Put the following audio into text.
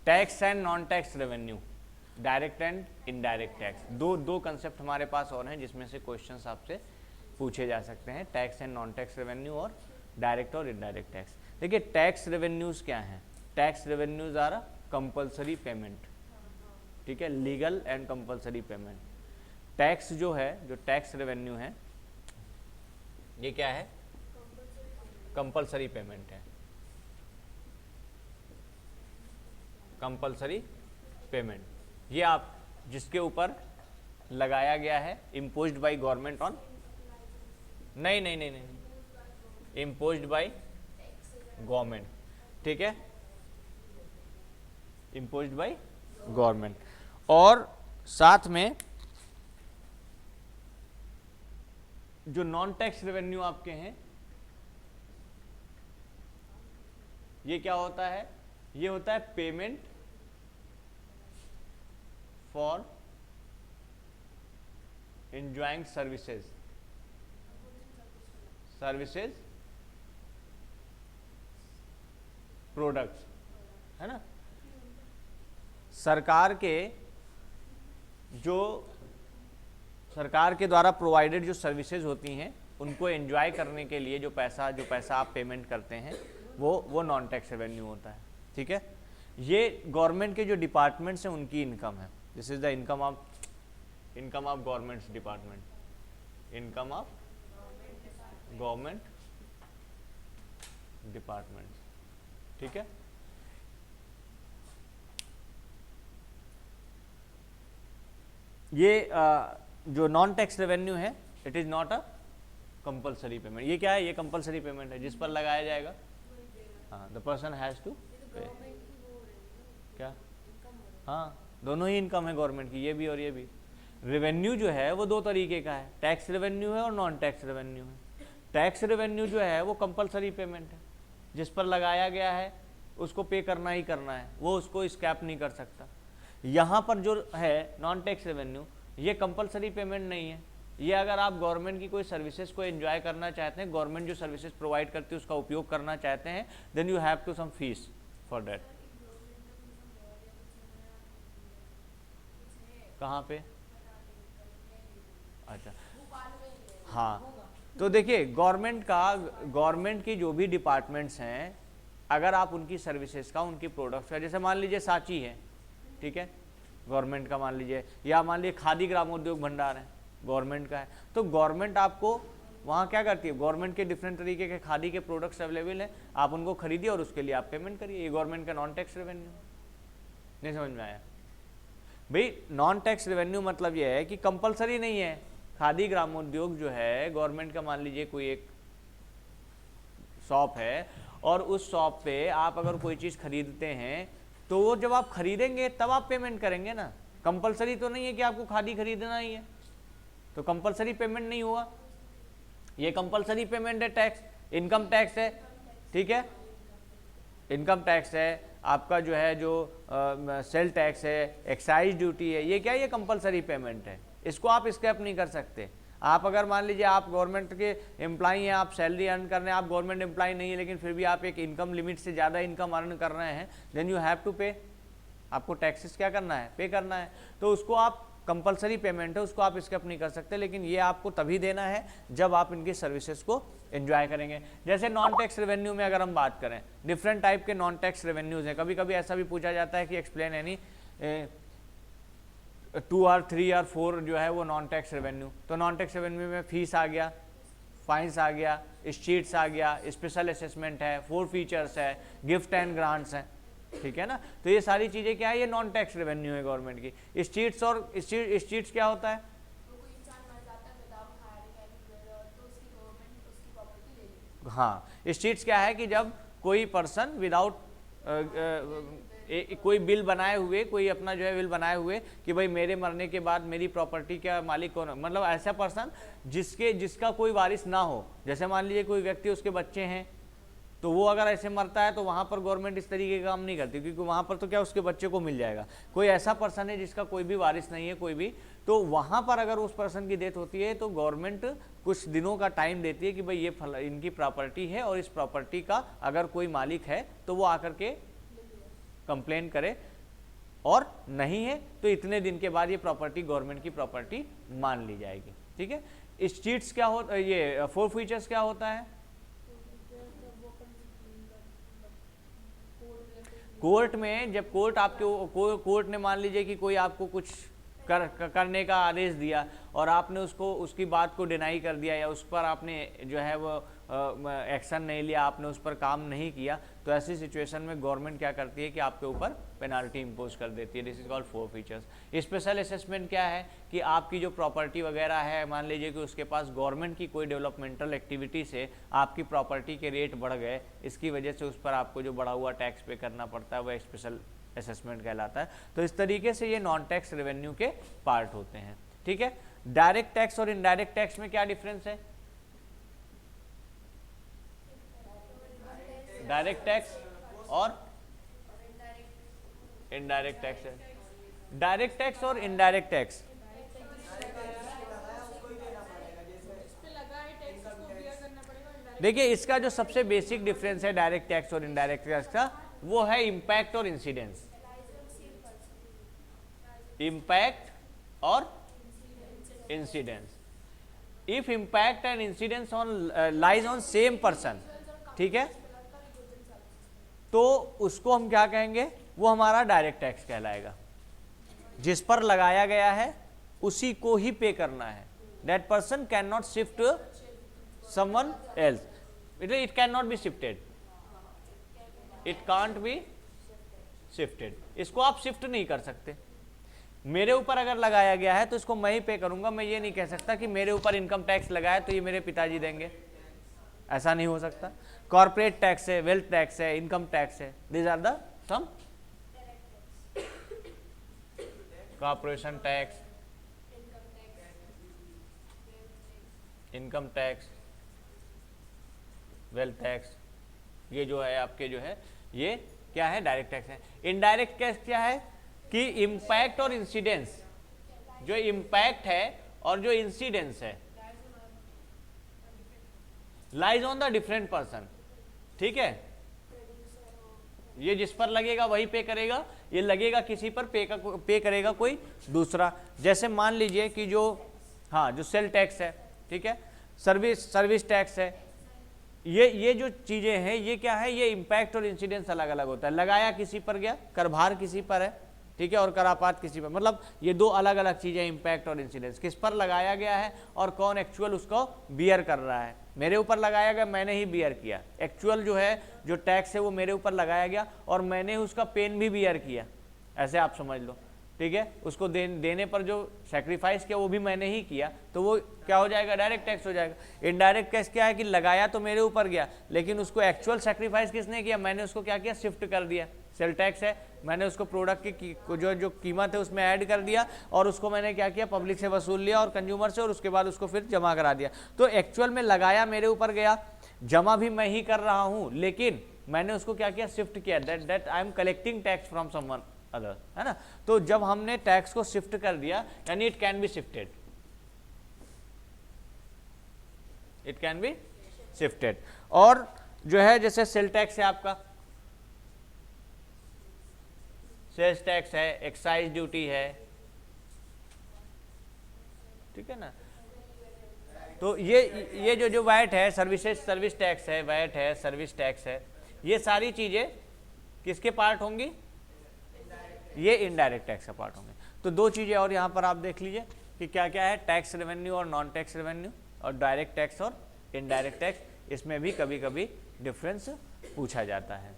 Tax and non tax revenue, direct and indirect tax, दो concept हमारे पास और हैं जिसमें से क्वेश्चंस आपसे पूछे जा सकते हैं, tax and non tax revenue और डायरेक्ट और इनडायरेक्ट टैक्स। देखिए टैक्स रेवेन्यूज क्या हैं, tax revenues are compulsory payment, ठीक है, legal and compulsory payment. Tax जो है, जो टैक्स रेवेन्यू है, ये क्या है, कंपल्सरी पेमेंट है, कंपल्सरी पेमेंट। ये आप जिसके ऊपर लगाया गया है, इम्पोज्ड बाय गवर्नमेंट ऑन, नहीं नहीं नहीं नहीं, इम्पोज्ड बाय गवर्नमेंट, ठीक है, इम्पोज्ड बाय गवर्नमेंट। और साथ में जो नॉन टैक्स रेवेन्यू आपके हैं, ये क्या होता है, ये होता है payment for enjoying services, services products, है ना। सरकार के जो सरकार के द्वारा प्रोवाइडेड जो सर्विसेज होती हैं उनको एंजॉय करने के लिए जो पैसा आप पेमेंट करते हैं वो नॉन टैक्स रेवेन्यू होता है, ठीक है। ये गवर्नमेंट के जो डिपार्टमेंट्स हैं उनकी इनकम है, this is the income of governments department, income of government department, ठीक है। ये जो नॉन टैक्स रेवेन्यू है, it is not a compulsory payment. ये क्या है, ये कंपल्सरी पेमेंट है, जिस पर लगाया जाएगा, हाँ, द पर्सन हैज टू पे। क्या, हाँ, दोनों ही इनकम है गवर्नमेंट की, ये भी और ये भी। रेवेन्यू जो है वो दो तरीके का है, टैक्स रेवेन्यू है और नॉन टैक्स रेवेन्यू है। टैक्स रेवेन्यू जो है वो कंपल्सरी पेमेंट है, जिस पर लगाया गया है उसको पे करना ही करना है, वो उसको स्कैप नहीं कर सकता। यहाँ पर जो है नॉन टैक्स रेवेन्यू, ये कंपलसरी पेमेंट नहीं है, ये अगर आप गवर्नमेंट की कोई सर्विसेज को एंजॉय करना चाहते हैं, गवर्नमेंट जो सर्विसेज प्रोवाइड करती है उसका उपयोग करना चाहते हैं, then you have to some fees for that. कहाँ पे, अच्छा, हाँ, तो देखिए गवर्नमेंट की जो भी डिपार्टमेंट्स हैं, अगर आप उनकी सर्विसेज का, उनकी प्रोडक्ट्स का, जैसे मान लीजिए सांची है, ठीक है, गवर्नमेंट का मान लीजिए, या मान लीजिए खादी ग्रामोद्योग भंडार है, गवर्नमेंट का है, तो गवर्नमेंट आपको वहाँ क्या करती है, गवर्नमेंट के डिफरेंट तरीके के खादी के प्रोडक्ट्स अवेलेबल हैं, आप उनको खरीदिए और उसके लिए आप पेमेंट करिए, ये गवर्नमेंट का नॉन टैक्स रेवेन्यू। नहीं समझ में आया भाई? नॉन टैक्स रेवेन्यू मतलब ये है कि कंपलसरी नहीं है। खादी ग्रामोद्योग जो है गवर्नमेंट का, मान लीजिए कोई एक शॉप है और उस शॉप पे आप अगर कोई चीज़ खरीदते हैं तो वो जब आप खरीदेंगे तब आप पेमेंट करेंगे ना, कंपलसरी तो नहीं है कि आपको खादी खरीदना ही है, तो कंपलसरी पेमेंट नहीं हुआ, ये कंपलसरी पेमेंट है, टैक्स, इनकम टैक्स है, ठीक है, इनकम टैक्स है आपका, जो है जो सेल टैक्स है, एक्साइज ड्यूटी है, ये क्या, ये कंपलसरी पेमेंट है, इसको आप स्कैप नहीं कर सकते। आप अगर मान लीजिए आप गवर्नमेंट के एम्प्लॉई हैं, आप सैलरी अर्न कर रहे हैं, आप गवर्नमेंट एम्प्लॉई नहीं है लेकिन फिर भी आप एक इनकम लिमिट से ज़्यादा इनकम अर्न कर रहे हैं, देन यू हैव टू पे, आपको टैक्सेस क्या करना है, पे करना है, तो उसको आप कंपलसरी पेमेंट है, उसको आप स्किप नहीं कर सकते, लेकिन ये आपको तभी देना है जब आप इनकी सर्विसेज को एंजॉय करेंगे। जैसे नॉन टैक्स रेवेन्यू में अगर हम बात करें, डिफरेंट टाइप के नॉन टैक्स रेवेन्यूज हैं, कभी कभी ऐसा भी पूछा जाता है कि एक्सप्लेन एनी 2 और 3 और 4 जो है वो नॉन टैक्स रेवेन्यू, तो नॉन टैक्स रेवेन्यू में फीस आ गया, फाइन्स आ गया, स्ट्रीट्स आ गया, स्पेशल असेसमेंट है, 4 फीचर्स है, गिफ्ट एंड ग्रांट्स हैं, ठीक है ना, तो ये सारी चीज़ें क्या है, ये नॉन टैक्स रेवेन्यू है गवर्नमेंट की। स्ट्रीट्स और स्ट्रीट्स क्या होता है, हाँ, स्ट्रीट्स क्या है कि जब कोई पर्सन विदाउट कोई बिल बनाए हुए, कोई अपना जो है बिल बनाए हुए कि भाई मेरे मरने के बाद मेरी प्रॉपर्टी का मालिक कौन है, मतलब ऐसा पर्सन जिसका कोई वारिस ना हो, जैसे मान लीजिए कोई व्यक्ति, उसके बच्चे हैं, तो वो अगर ऐसे मरता है तो वहाँ पर गवर्नमेंट इस तरीके का काम नहीं करती, क्योंकि वहाँ पर तो क्या उसके बच्चे को मिल जाएगा। कोई ऐसा पर्सन है जिसका कोई भी वारिस नहीं है कोई भी, तो वहाँ पर अगर उस पर्सन की डेथ होती है तो गवर्नमेंट कुछ दिनों का टाइम देती है कि भाई ये इनकी प्रॉपर्टी है और इस प्रॉपर्टी का अगर कोई मालिक है तो वो आकर के कंप्लेन करे, और नहीं है तो इतने दिन के बाद ये प्रॉपर्टी गवर्नमेंट की प्रॉपर्टी मान ली जाएगी। ठीक है, इस चीट्स क्या होता, ये फोर फीचर्स क्या होता है? कोर्ट में जब कोर्ट ने मान लीजिए कि कोई आपको कुछ करने का आदेश दिया और आपने उसकी बात को डिनाई कर दिया या उस पर आपने जो है वो एक्शन नहीं लिया, आपने उस पर काम नहीं किया, तो ऐसी सिचुएशन में गवर्नमेंट क्या करती है कि आपके ऊपर पेनाल्टी इंपोज कर देती है। This is called four features. Special assessment क्या है कि आपकी जो प्रॉपर्टी वगैरह है, मान लीजिए कि उसके पास गवर्नमेंट की कोई डेवलपमेंटल एक्टिविटी से आपकी प्रॉपर्टी के रेट बढ़ गए, इसकी वजह से उस पर आपको जो बढ़ा हुआ टैक्स पे करना पड़ता है वह स्पेशल असेसमेंट कहलाता है। तो इस तरीके से ये नॉन टैक्स रेवेन्यू के पार्ट होते हैं। ठीक है, डायरेक्ट टैक्स और इनडायरेक्ट टैक्स में क्या डिफरेंस है? डायरेक्ट टैक्स और इनडायरेक्ट टैक्स है। डायरेक्ट टैक्स और इनडायरेक्ट टैक्स, देखिए इसका जो सबसे बेसिक डिफरेंस है डायरेक्ट टैक्स और इनडायरेक्ट टैक्स का, वो है इम्पैक्ट और इंसिडेंस। इम्पैक्ट और incidence. If impact and incidence on lies on same person, ठीक है, तो उसको हम क्या कहेंगे? वो हमारा डायरेक्ट टैक्स कहलाएगा। जिस पर लगाया गया है उसी को ही पे करना है। That person can not shift someone else, it can not be shifted, it can't be shifted. इसको आप शिफ्ट नहीं कर सकते। मेरे ऊपर अगर लगाया गया है तो इसको मैं ही पे करूंगा। मैं ये नहीं कह सकता कि मेरे ऊपर इनकम टैक्स लगाया तो ये मेरे पिताजी देंगे, ऐसा नहीं हो सकता। कॉर्पोरेट टैक्स है, वेल्थ टैक्स है, इनकम टैक्स है, these are the some. Corporation tax, income tax, wealth tax, ये जो है आपके जो है ये क्या है? डायरेक्ट टैक्स है। इनडायरेक्ट टैक्स क्या है कि इम्पैक्ट और इंसिडेंस, जो इम्पैक्ट है और जो इंसिडेंस है lies on the different person. ठीक है, ये जिस पर लगेगा वही पे करेगा, ये लगेगा किसी पर पे करेगा कोई दूसरा। जैसे मान लीजिए कि जो जो सेल टैक्स है, ठीक है, सर्विस टैक्स है, ये जो चीजें हैं ये क्या है? ये इम्पैक्ट और इंसिडेंस अलग अलग होता है। लगाया किसी पर गया, करभार किसी पर है, ठीक है, और करापात किसी पर, मतलब ये दो अलग अलग चीजें, इम्पैक्ट और इंसिडेंस। किस पर लगाया गया है और कौन एक्चुअल उसको बियर कर रहा है। मेरे ऊपर लगाया गया, मैंने ही बियर किया। एक्चुअल जो है जो टैक्स है वो मेरे ऊपर लगाया गया और मैंने उसका पेन भी बियर किया, ऐसे आप समझ लो। ठीक है, उसको देने पर जो सेक्रीफाइस किया वो भी मैंने ही किया, तो वो क्या हो जाएगा? डायरेक्ट टैक्स हो जाएगा। इनडायरेक्ट टैक्स क्या है कि लगाया तो मेरे ऊपर गया, लेकिन उसको एक्चुअल सेक्रीफाइस किसने किया? मैंने उसको क्या किया? शिफ्ट कर दिया। सेल टैक्स है, मैंने उसको प्रोडक्ट की जो कीमत है उसमें ऐड कर दिया और उसको मैंने क्या किया? पब्लिक से वसूल लिया और कंज्यूमर से, और उसके बाद उसको फिर जमा करा दिया। तो एक्चुअल में लगाया मेरे ऊपर गया, जमा भी मैं ही कर रहा हूं, लेकिन मैंने उसको क्या किया? शिफ्ट किया। That I am collecting tax from someone other, है ना। तो जब हमने टैक्स को शिफ्ट कर दिया, यानी it can be shifted, it can be shifted. और जो है जैसे सेल टैक्स है, आपका सेल्स टैक्स है, एक्साइज ड्यूटी है, ठीक है ना। तो ये जो वैट है, सर्विस टैक्स है, वैट है, सर्विस टैक्स है, ये सारी चीजें किसके पार्ट होंगी? ये इनडायरेक्ट टैक्स का पार्ट होंगे। तो दो चीजें और यहाँ पर आप देख लीजिए कि क्या क्या है, टैक्स रेवेन्यू और नॉन टैक्स रेवेन्यू, और डायरेक्ट टैक्स और इनडायरेक्ट टैक्स। इसमें भी कभी कभी डिफरेंस पूछा जाता है।